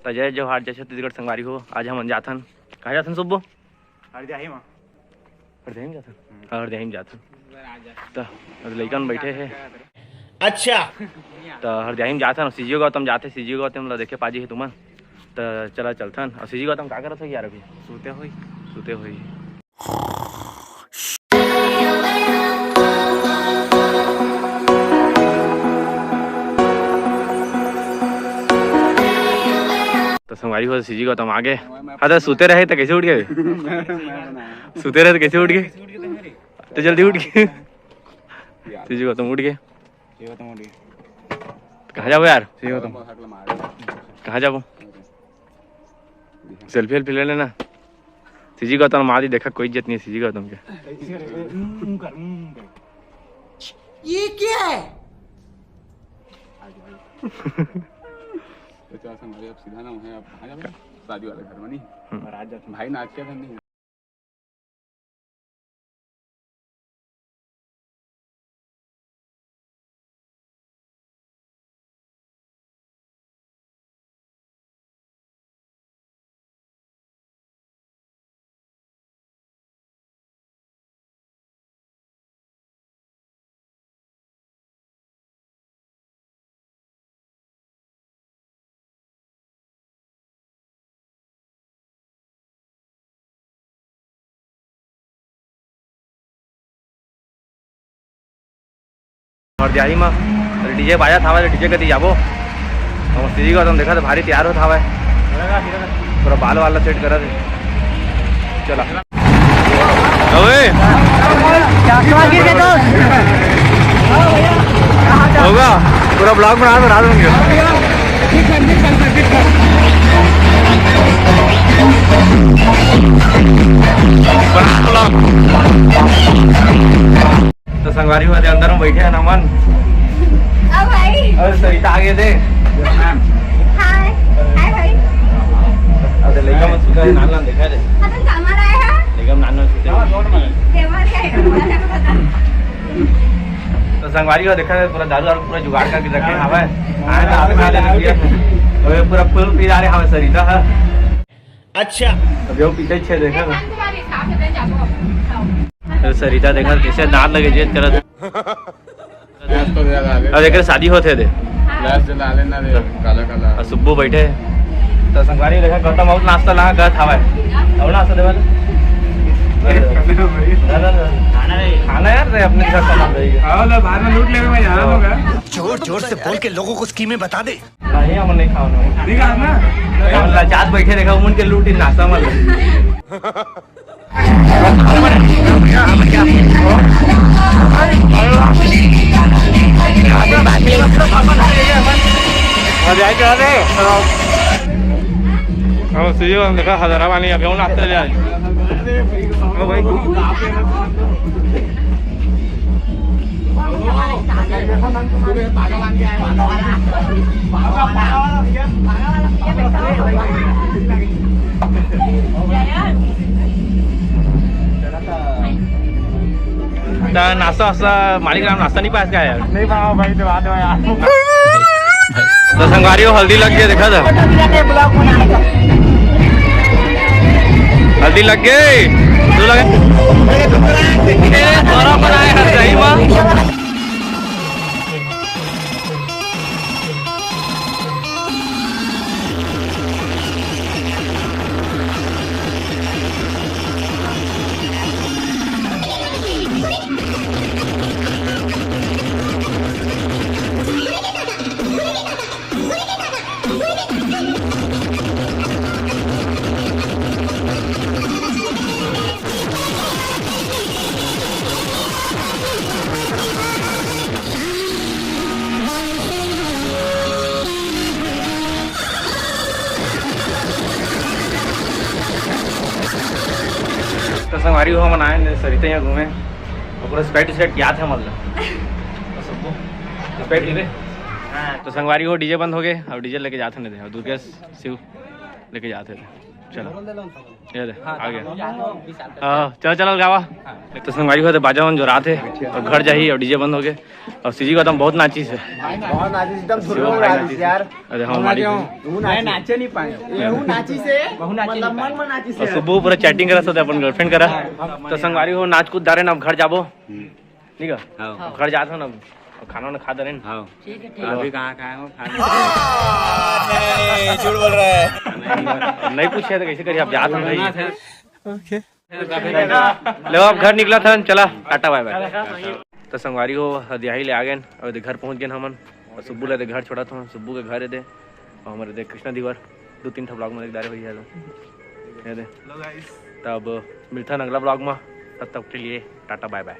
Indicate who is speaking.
Speaker 1: तो जय जोहार जय छत्तीसगढ़ संगवारी हो। आज हम जाथन कहाँ जाथन सुब्बो?
Speaker 2: हरदिया में
Speaker 1: जाथन हरदिया में जाथन तो लइकन बैठे हैं।
Speaker 3: अच्छा
Speaker 1: तो हरदिया में जाथन सीजी गौतम जाते सीजी गौतम ला देखे पाजी है तुमन तो चला चलथन। और सीजी गौतम का करत हो यार? अभी
Speaker 2: सोते हुई
Speaker 1: तो संगवारी हो सीजी गौतम आगे। हाँ तो सोते रहे तो कैसे उठ गए? सोते रहे तो कैसे उठ गए? तो जल्दी उठ गए। सीजी गौतम उठ गए। कहाँ जाओ यार? कहाँ जाओ? सेल्फी वेल्फी ले लेना। सीजी गौतम मारी देखा कोई इज्जत नहीं है सीजी गौतम के।
Speaker 3: ये क्या है?
Speaker 2: सीधा ना है शादी वाले घर में नहीं भाई नाच के नहीं।
Speaker 1: और दिहाड़ी में डीजे बाजा था डीजे कती जाबो। और सीजी गौतम देखा तो भारी तैयार हो था पूरा बाल वाला सेट करा थे। चला होगा पूरा ब्लॉग बना दूंगे। तो संगवारी हुआ थे अंदर में बैठे हैं नमन। अरे सरिता आगे थे।
Speaker 4: हाय भाई।
Speaker 1: अरे लेगा मत सुता है नाल देखा रे।
Speaker 4: अपन कामर आए हैं।
Speaker 1: लेगा नाल सुते।
Speaker 4: देवर क्या है?
Speaker 1: तो संगवारी को देखा पूरा दारू और पूरा जुगाड़ करके रखे हवे। आए तो आप खा ले लिया। अबे पूरा फुल पी रहे हवे सरिता है।
Speaker 3: अच्छा
Speaker 1: अबे वो पीछे छे देखा। तो सरिता देखा कैसे नाल लगे जेत करत। और देख शादी होते थे और सुब्बू बैठे। तो संगवारी देखा गौतम बहुत नाश्ता ला गत हवा और नाश्ता देवा खाना यार रे अपने घर सामान रहेगा।
Speaker 2: आओ ला बाहर में लूट लेवे मैं यहां होगा।
Speaker 3: जोर जोर से बोल के लोगों को स्कीमें बता दे।
Speaker 1: नहीं हम नहीं खाओ ना
Speaker 2: ठीक है ना
Speaker 1: हम लाचात बैठे देखा उमन के लूटी नाश्ता मत। देखा हजारा पानी अभी नाश्ता ले आए। नाश्ता वास्ता मालिक राम नाश्ता नहीं पास का यार
Speaker 2: नहीं पाओ भाई दबा दो यार।
Speaker 1: तो संगवारी हो हल्दी लग गया देखा था। हल्दी लग गई तू लगे बनाए हर सही माँ। तो संगवारी हो मनाए सरिता यहाँ घूमे और पूरा स्पेट याद है मतलब सबको स्पेट ले। तो संगवारी हो डीजे बंद हो गए और डीजे लेके जाते नहीं थे और दुर्गेश शिव लेके जाते थे। चलो ये दे आ गया चलो चलो गावा तो संगवारी हुआ बाजा जो रात है और घर जाही और डीजे बंद हो गए और सीजी गौतम बहुत नाची से
Speaker 5: बहुत नाची एकदम सुरु यार
Speaker 1: अरे हम हमारी
Speaker 5: मैं नाचे नहीं पाए ये नाची से मतलब मन में नाची से
Speaker 1: और सुबह पूरा चैटिंग करा सोते अपन गर्लफ्रेंड करा तो संगवारी हो नाच कूद दारे ना अब घर जाबो ठीक है घर जाते हो ना खाना वाना खा दे रहे
Speaker 2: अभी कहाँ खाए हो
Speaker 5: झूठ बोल रहा है
Speaker 1: नहीं पूछे तो कैसे करिए आप जाते हो भाई लो अब घर निकला था चला टाटा बाय बाय तो संगवारी हो दिहाई ले आ गए और घर पहुंच गए हमन और सुब्बू ले घर छोड़ा था सुब्बू के घर दे और हमारे दे कृष्णा दीवार 2-3 ठा ब्लॉग में देख दारे भैया दे तब मिलता अगला ब्लॉग में तब तक के लिए टाटा बाय बाय।